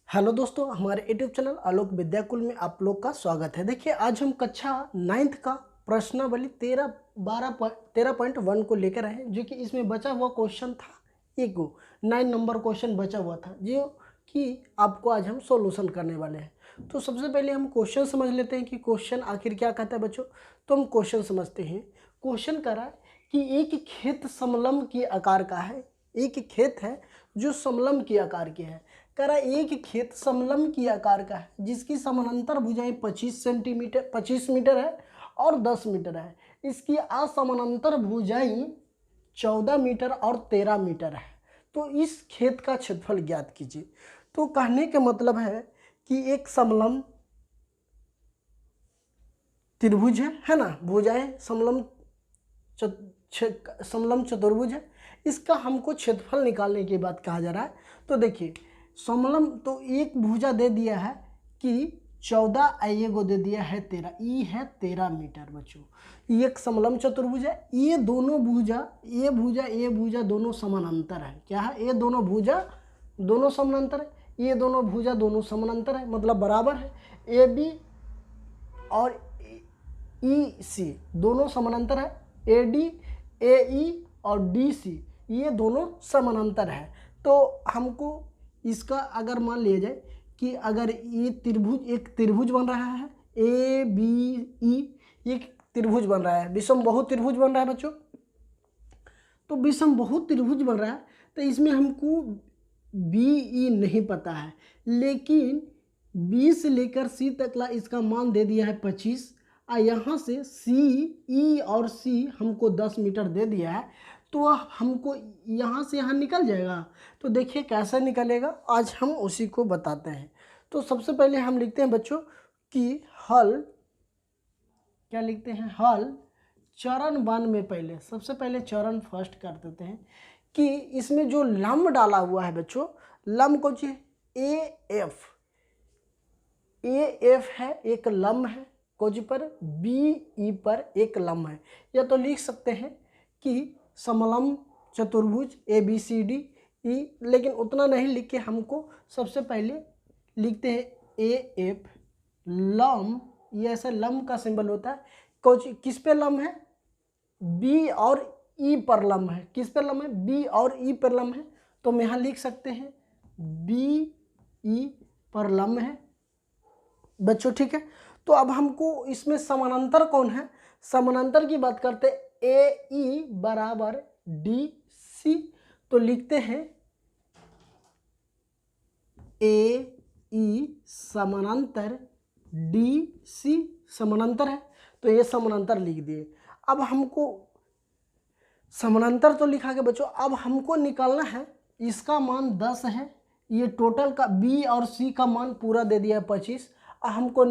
Hello दोस्तों, हमारे YouTube channel आलोक विद्याकुल में आप लोग का स्वागत है। देखिए, आज हम कक्षा 9th का प्रश्नावली 13.1 को लेकर आए हैं, जो कि इसमें बचा हुआ क्वेश्चन था। एक 9 नंबर क्वेश्चन बचा हुआ था, जो कि आपको आज हम सॉल्यूशन करने वाले हैं। तो सबसे पहले हम क्वेश्चन समझ लेते हैं कि क्वेश्चन आखिर क्या कहता है बच्चों। तो हम क्वेश्चन समझते हैं। क्वेश्चन कह रहा है कि एक खेत समलंब के आकार का है। एक खेत है जो समलंब के आकार के है। कह रहा है एक खेत समलंब की आकार का है, जिसकी समानांतर भुजाएं 25 मीटर है और 10 मीटर है। इसकी असमानांतर भुजाएं 14 मीटर और 13 मीटर है। तो इस खेत का क्षेत्रफल ज्ञात कीजिए। तो कहने का मतलब है कि एक समलंब त्रिभुज है ना, भुजाएं समलंब चतुर्भुज है। इसका हमको क्षेत्रफल निकालने की बात कहा जा रहा है। तो देखिए, समलंब तो एक भुजा दे दिया है कि 14, ये को दे दिया है 13, ई है 13 मीटर बच्चों। ये एक समलंब चतुर्भुज है। ये दोनों भुजा, ये भुजा दोनों समानांतर है। क्या है? ये दोनों भुजा दोनों समानांतर है। ये दोनों भुजा दोनों समानांतर है, मतलब बराबर है। ए बी और ई सी दोनों समानांतर है। ए डी, ए ई और डी सी ये दोनों समानांतर है। तो हमको इसका अगर मान लिया जाए कि अगर ये त्रिभुज, एक त्रिभुज बन रहा है ए बी ई, एक त्रिभुज बन रहा है, विषम बहु त्रिभुज बन रहा है बच्चों। तो विषम बहु त्रिभुज बन रहा है, तो इसमें हमको बी ई नहीं पता है, लेकिन बी से लेकर सी तक ला इसका मान दे दिया है 25। यहाँ से सी, ई और सी हमको 10 मीटर दे दिया है। तो हमको यहाँ से यहाँ निकल जाएगा। तो देखिए कैसे निकलेगा, आज हम उसी को बताते हैं। तो सबसे पहले हम लिखते हैं बच्चों कि हल, क्या लिखते हैं? हल चरण 1 में पहले सबसे पहले चरण फर्स्ट कर देते हैं कि इसमें जो लंब डाला हुआ है बच्चों, लंब को ए एफ है, एक लंब है। कोज पर बी ई पर एक लंब है। या तो लिख सकते हैं कि समलंब चतुर्भुज A B C D E, लेकिन उतना नहीं लिख के हमको सबसे पहले लिखते हैं ए एफ लंब। ये ऐसा लंब का सिंबल होता है। कोच किस पे लंब है? बी और ई पर लंब है। किस पर लंब है? बी और ई पर लंब है। तो हम यहाँ लिख सकते हैं बी ई पर लंब है बच्चों, ठीक है। तो अब हमको इसमें समानांतर कौन है? समानांतर की बात करते ए ई बराबर डी सी। तो लिखते हैं ए ई समानांतर डी सी समानांतर है। तो ये समानांतर लिख दिए। अब हमको समानांतर तो लिखा गया बच्चों। अब हमको निकालना है, इसका मान 10 है। ये टोटल का बी और सी का मान पूरा दे दिया है 25। हमको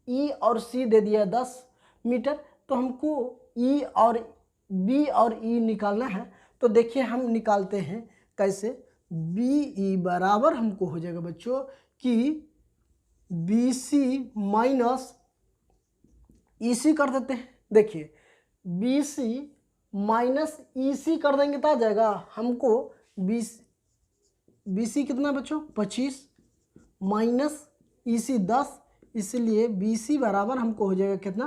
ई और सी दे दिया 10 मीटर। तो हमको ई और बी और ई निकालना है। तो देखिए हम निकालते हैं कैसे। बी ई बराबर हमको हो जाएगा बच्चों कि बी सी माइनस ई सी कर देते हैं। देखिए बी सी माइनस ई सी कर देंगे तो आ जाएगा हमको बी सी कितना बच्चों? 25 माइनस ई सी 10, इसलिए बी सी बराबर हमको हो जाएगा कितना?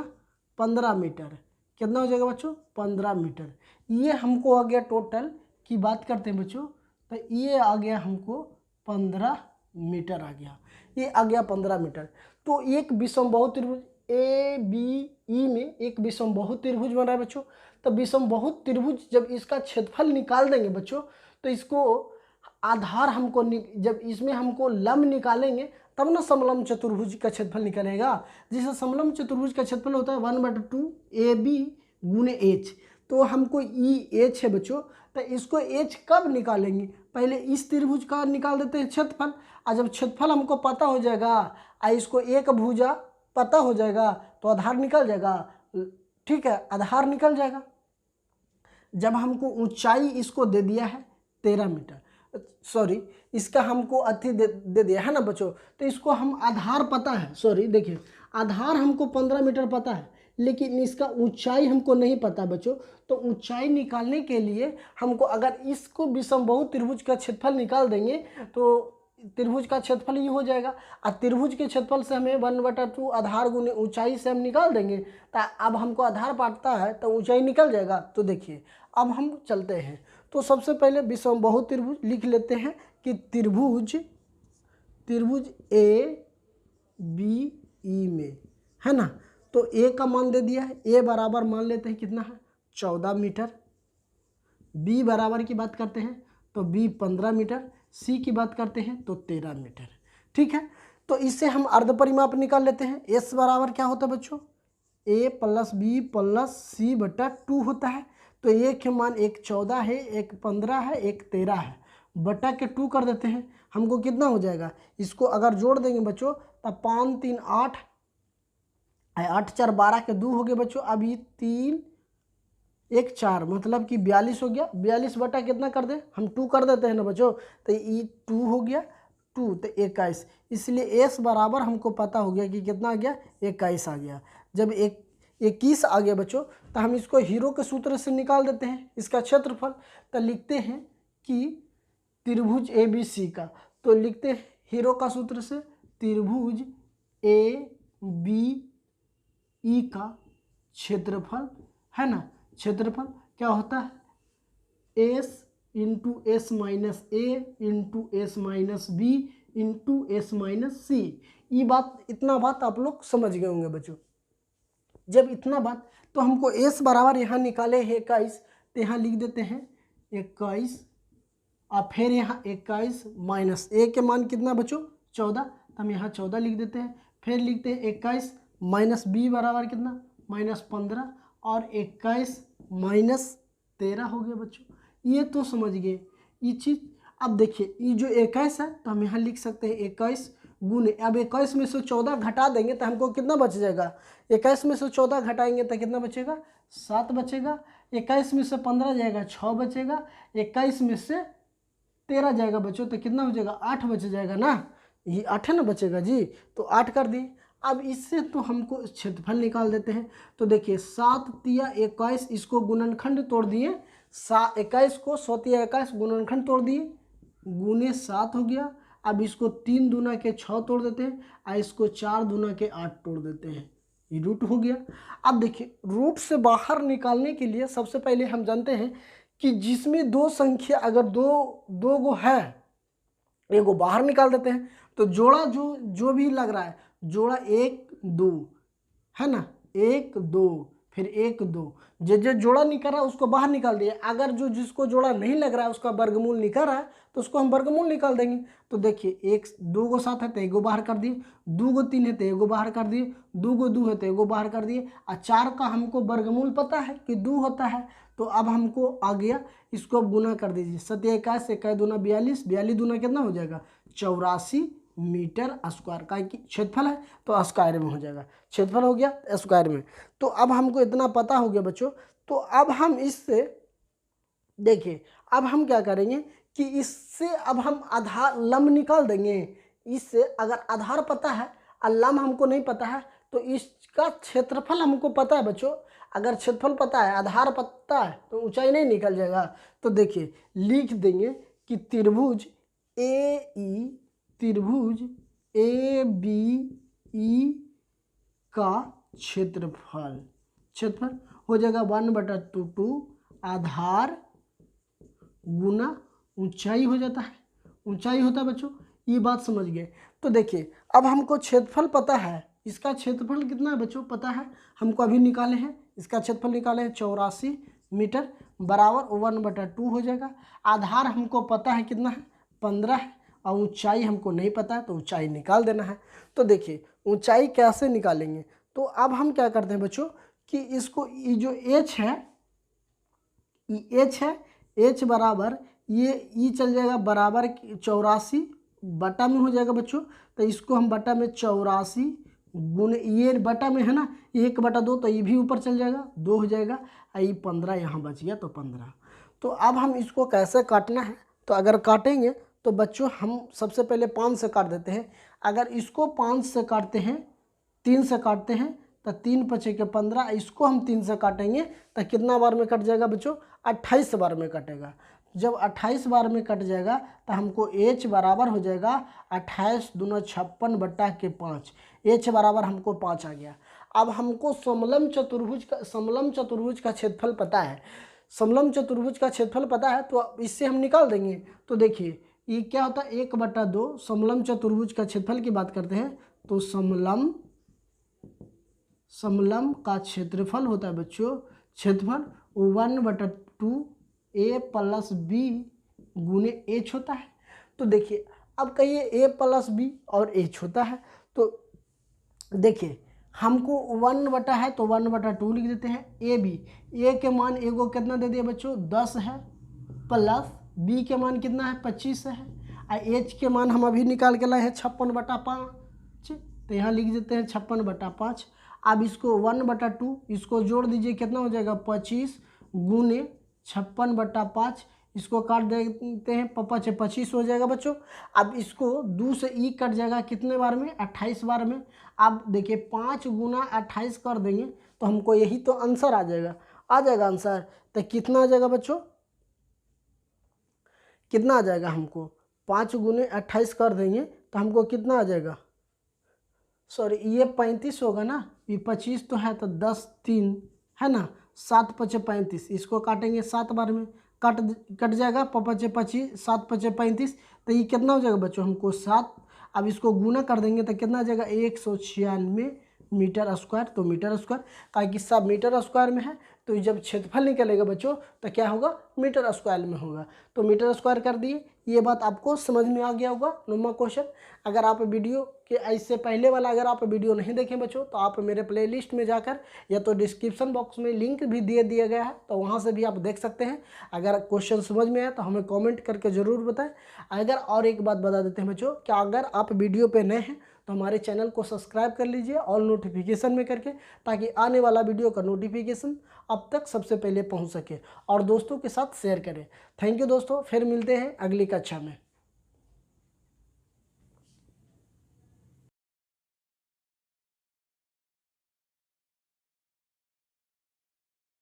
15 मीटर। कितना हो जाएगा बच्चों? 15 मीटर। ये हमको आ गया, टोटल की बात करते हैं बच्चों, तो ये आ गया हमको 15 मीटर आ गया। ये आ गया 15 मीटर। तो एक विषम बहु त्रिभुज ए बी ई में एक विषम बहु त्रिभुज बन रहा है बच्चों। तो विषम बहु त्रिभुज जब इसका क्षेत्रफल निकाल देंगे बच्चों, तो इसको आधार हमको जब इसमें हमको लंब निकालेंगे तब ना समलंब चतुर्भुज का क्षेत्रफल निकलेगा। जैसे समलंब चतुर्भुज का क्षेत्रफल होता है 1/2 ए बी गुणे एच। तो हमको ई एच है बच्चों। तो इसको एच कब निकालेंगे? पहले इस त्रिभुज का निकाल देते हैं क्षेत्रफल। और जब क्षेत्रफल हमको पता हो जाएगा और इसको एक भुजा पता हो जाएगा तो आधार निकल जाएगा, ठीक है, आधार निकल जाएगा। जब हमको ऊंचाई इसको दे दिया है 13 मीटर, सॉरी इसका हमको अति दे दिया है ना बच्चों, तो इसको हम आधार पता है, सॉरी देखिए आधार हमको 15 मीटर पता है, लेकिन इसका ऊंचाई हमको नहीं पता बच्चों। तो ऊंचाई निकालने के लिए हमको अगर इसको विषम बहु त्रिभुज का क्षेत्रफल निकाल देंगे तो त्रिभुज का क्षेत्रफल ये हो जाएगा। और त्रिभुज के क्षेत्रफल से हमें 1/2 आधार गुने ऊंचाई से हम निकाल देंगे। तो अब हमको आधार पाटता है तो ऊंचाई निकल जाएगा। तो देखिए अब हम चलते हैं, तो सबसे पहले विषम बहु त्रिभुज लिख लेते हैं कि त्रिभुज ए बी ई में, है ना। तो ए का मान दे दिया है, ए बराबर मान लेते हैं कितना है 14 मीटर। बी बराबर की बात करते हैं तो बी 15 मीटर। सी की बात करते हैं तो 13 मीटर। ठीक है, तो इससे हम अर्ध परिमाप निकाल लेते हैं। एस बराबर क्या होता है बच्चों, ए प्लस बी प्लस सी बटा 2 होता है। तो एक के मान एक 14 है, एक 15 है, एक 13 है, बटा के 2 कर देते हैं। हमको कितना हो जाएगा, इसको अगर जोड़ देंगे बच्चों तब 5 3 8, 8 4 12 के 2 हो गए बच्चों। अब ये 3 1 4 मतलब कि 42 हो गया। 42 बटा कितना कर दे, हम 2 कर देते हैं ना बच्चों, तो ये 2 हो गया, 2 तो 21। इसलिए एस बराबर हमको पता हो गया कि कितना आ गया, 21 आ गया। जब 21 आ गया बच्चों तो हम इसको हीरो के सूत्र से निकाल देते हैं इसका क्षेत्रफल। तो लिखते हैं कि त्रिभुज ए बी सी का, तो लिखते हैं हीरो का सूत्र से त्रिभुज ए बी ई का क्षेत्रफल, है ना। क्षेत्रफल क्या होता है, S into S minus A into S minus B into S minus C. ये बात, इतना बात आप लोग समझ गए होंगे बच्चों। जब इतना बात, तो हमको एस बराबर यहाँ निकाले है 21, तो यहाँ लिख देते हैं 21, और फिर यहाँ 21 माइनस ए के मान कितना बच्चों 14, तो हम यहाँ 14 लिख देते हैं। फिर लिखते हैं 21 माइनस बी बराबर कितना -15, और 21 माइनस 13 हो गया बच्चों। ये तो समझ गए ये चीज़। अब देखिए ये जो 21 है तो हम यहाँ लिख सकते हैं 21 गुने, अब 21 में से 14 घटा देंगे तो हमको कितना बच जाएगा, 21 में से 14 घटाएंगे तो कितना बचेगा 7 बचेगा। 21 में से 15 जाएगा 6 बचेगा। 21 में से 13 जाएगा बच्चों तो कितना हो जाएगा 8 बच जाएगा ना, ये 8 है ना बचेगा जी, तो 8 कर दिए। अब इससे तो हमको क्षेत्रफल निकाल देते हैं। तो देखिए 7 तिया 21, इसको गुणनखंड तोड़ दिए, 21 को 100 तिया 21 गुणनखंड तोड़ दिए, गुने 7 हो गया। अब इसको 3 दूना के 6 तोड़ देते हैं, और इसको 4 दूना के 8 तोड़ देते हैं, ये रूट हो गया। अब देखिए रूट से बाहर निकालने के लिए सबसे पहले हम जानते हैं कि जिसमें दो संख्या अगर दो गो है, एगो बाहर निकाल देते हैं। तो जोड़ा जो भी लग रहा है, जोड़ा 1 2 है ना, 1 2 फिर 1 2, जो जोड़ा निकल रहा है उसको बाहर निकाल दिए। अगर जिसको जोड़ा नहीं लग रहा है उसका वर्गमूल निकल रहा है तो उसको हम वर्गमूल निकाल देंगे। तो देखिए 1 2 गो 7 है तो 1 गो बाहर कर दिए, 2 गो 3 है तो 1 गो बाहर कर दिए, 2 गो 2 है तो 1 गो बाहर कर दिए, और 4 का हमको वर्गमूल पता है कि 2 होता है। तो अब हमको आ गया, इसको अब गुना कर दीजिए, 7 21 21 दूना 42, 42 दूना कितना हो जाएगा 84 मीटर स्क्वायर का क्षेत्रफल है, तो स्क्वायर में हो जाएगा, क्षेत्रफल हो गया स्क्वायर में। तो अब हमको इतना पता हो गया बच्चों। तो अब हम इससे देखिए, अब हम क्या करेंगे कि इससे अब हम आधार लंब निकाल देंगे। इससे अगर आधार पता है और लंब हमको नहीं पता है तो इसका क्षेत्रफल हमको पता है बच्चों। अगर क्षेत्रफल पता है, आधार पता है, तो ऊंचाई नहीं निकल जाएगा। तो देखिए लिख देंगे कि त्रिभुज ए बी ई का क्षेत्रफल हो जाएगा 1/2 आधार गुना ऊंचाई हो जाता है, ऊंचाई होता है बच्चों, ये बात समझ गए। तो देखिए अब हमको क्षेत्रफल पता है, इसका क्षेत्रफल कितना है बच्चों पता है, हमको अभी निकाले हैं, इसका क्षेत्रफल निकाले हैं 84 मीटर बराबर 1/2 हो जाएगा। आधार हमको पता है कितना है 15 है, और ऊंचाई हमको नहीं पता है तो ऊंचाई निकाल देना है। तो देखिए ऊंचाई कैसे निकालेंगे, तो अब हम क्या करते हैं बच्चों कि इसको ये जो h है, ये h है, h बराबर ये चल जाएगा बराबर 84 बटा में हो जाएगा बच्चों। तो इसको हम बटा में 84 गुने, ये बटा में है ना 1/2, तो ये भी ऊपर चल जाएगा 2 हो जाएगा, और ये 15 यहाँ बच गया तो 15। तो अब हम इसको कैसे काटना है, तो अगर काटेंगे तो बच्चों हम सबसे पहले 5 से काट देते हैं। अगर इसको 5 से काटते हैं, 3 से काटते हैं तो 3 5 के 15, इसको हम 3 से काटेंगे तो कितना बार में कट जाएगा बच्चों 28 बार में कटेगा। जब 28 बार में कट जाएगा तो हमको h बराबर हो जाएगा 28 दूना 56 बटा के 5। h बराबर हमको 5 आ गया। अब हमको समलम चतुर्भुज का क्षेत्रफल पता है। समलम चतुर्भुज का क्षेत्रफल पता है तो इससे हम निकाल देंगे। तो देखिए ये क्या होता है 1/2 समलम चतुर्भुज का क्षेत्रफल की बात करते हैं तो समलम का क्षेत्रफल होता है बच्चों, क्षेत्रफल 1/2 a + b गुने h होता है। तो देखिए अब कहिए a + b और h होता है तो देखिए हमको 1 है तो 1/2 लिख देते हैं। a के मान a को कितना दे दिया बच्चों 10 है, प्लस b के मान कितना है 25 है, और h के मान हम अभी निकाल के लाए हैं 56/5। तो यहाँ लिख देते हैं 56/5। अब इसको 1/2 इसको जोड़ दीजिए कितना हो जाएगा 25 गुने 56/5। इसको काट देते हैं 25 हो जाएगा बच्चों। अब इसको 2 से ई कट जाएगा कितने बार में 28 बार में। अब देखिए 5 गुना 28 कर देंगे तो हमको यही तो आंसर आ जाएगा आंसर। तो कितना आ जाएगा बच्चों, कितना आ जाएगा हमको 5 गुने 28 कर देंगे तो हमको कितना आ जाएगा, सॉरी ये 35 होगा ना, ये 25 तो है तो 10 3 है ना, 7 × 5 = 35। इसको काटेंगे 7 बार में कट जाएगा 5 × 25 7 × 5 = 35। तो ये कितना हो जाएगा बच्चों हमको 7। अब इसको गुना कर देंगे तो कितना आ जाएगा 196 मीटर स्क्वायर। तो मीटर स्क्वायर का कि सब मीटर स्क्वायर में है तो जब क्षेत्रफल निकलेगा बच्चों तो क्या होगा मीटर स्क्वायर में होगा। तो मीटर स्क्वायर कर दिए। ये बात आपको समझ में आ गया होगा 9वां क्वेश्चन। अगर आप वीडियो के इससे पहले वाला अगर आप वीडियो नहीं देखें बच्चों तो आप मेरे प्लेलिस्ट में जाकर या तो डिस्क्रिप्शन बॉक्स में लिंक भी दिया गया है तो वहाँ से भी आप देख सकते हैं। अगर क्वेश्चन समझ में आया तो हमें कमेंट करके ज़रूर बताएं। अगर और एक बात बता देते हैं बच्चों कि अगर आप वीडियो पे नए हैं तो हमारे चैनल को सब्सक्राइब कर लीजिए ऑल नोटिफिकेशन में करके, ताकि आने वाला वीडियो का नोटिफिकेशन अब तक सबसे पहले पहुंच सके और दोस्तों के साथ शेयर करें। थैंक यू दोस्तों, फिर मिलते हैं अगली कक्षा में।